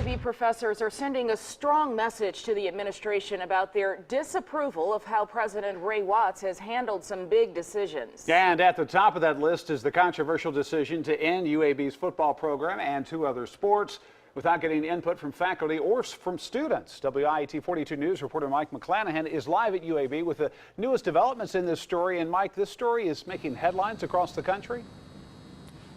UAB professors are sending a strong message to the administration about their disapproval of how President Ray Watts has handled some big decisions. And at the top of that list is the controversial decision to end UAB's football program and 2 other sports without getting input from faculty or from students. WIAT 42 News reporter Mike McClanahan is live at UAB with the newest developments in this story. And Mike, this story is making headlines across the country.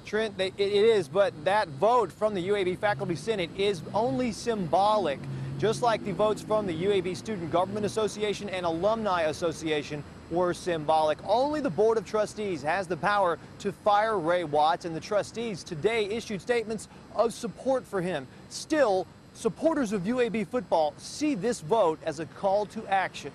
Trent, it is, but that vote from the UAB Faculty Senate is only symbolic. Just like the votes from the UAB Student Government Association and Alumni Association were symbolic. Only the Board of Trustees has the power to fire Ray Watts, and the trustees today issued statements of support for him. Still, supporters of UAB football see this vote as a call to action.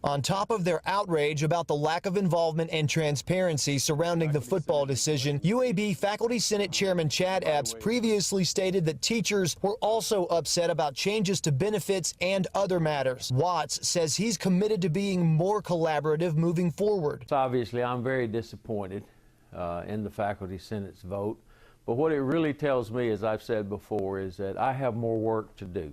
On top of their outrage about the lack of involvement and transparency surrounding the football decision, UAB Faculty Senate Chairman Chad Epps previously stated that teachers were also upset about changes to benefits and other matters. Watts says he's committed to being more collaborative moving forward. So obviously, I'm very disappointed in the Faculty Senate's vote. But what it really tells me, as I've said before, is that I have more work to do.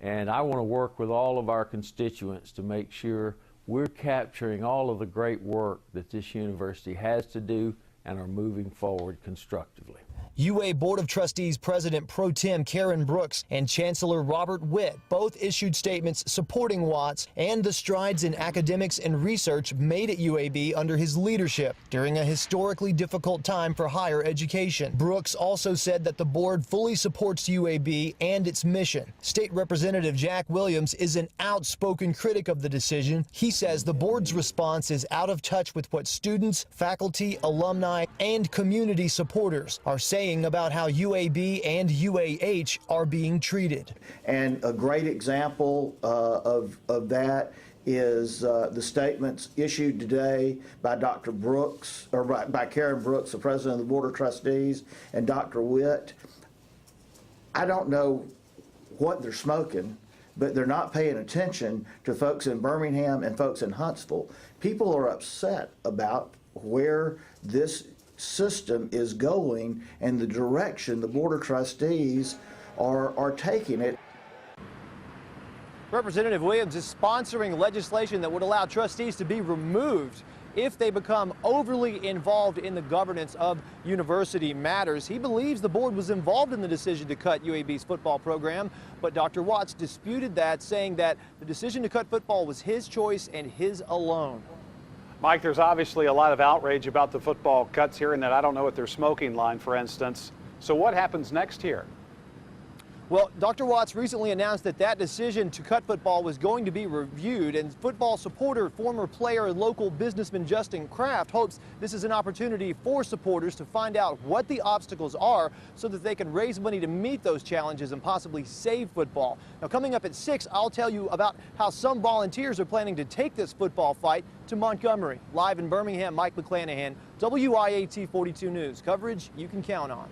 And I want to work with all of our constituents to make sure we're capturing all of the great work that this university has to do and are moving forward constructively. UA Board of Trustees President Pro Tem Karen Brooks and Chancellor Robert Witt both issued statements supporting Watts and the strides in academics and research made at UAB under his leadership during a historically difficult time for higher education. Brooks also said that the board fully supports UAB and its mission. State Representative Jack Williams is an outspoken critic of the decision. He says the board's response is out of touch with what students, faculty, alumni, and community supporters are saying about how UAB and UAH are being treated. And a great example of that is the statements issued today by Dr. Brooks, or by Karen Brooks, the president of the Board of Trustees, and Dr. Witt. I don't know what they're smoking, but they're not paying attention to folks in Birmingham and folks in Huntsville. People are upset about where this system is going and the direction the Board of Trustees are taking it. Representative Williams is sponsoring legislation that would allow trustees to be removed if they become overly involved in the governance of university matters. He believes the board was involved in the decision to cut UAB's football program, but Dr. Watts disputed that, saying that the decision to cut football was his choice and his alone. Mike, there's obviously a lot of outrage about the football cuts here, and that I don't know what their smoking line, for instance. So what happens next here? Well, Dr. Watts recently announced that that decision to cut football was going to be reviewed, and football supporter, former player and local businessman Justin Kraft hopes this is an opportunity for supporters to find out what the obstacles are so that they can raise money to meet those challenges and possibly save football. Now, coming up at 6, I'll tell you about how some volunteers are planning to take this football fight to Montgomery. Live in Birmingham, Mike McClanahan, WIAT 42 News. Coverage you can count on.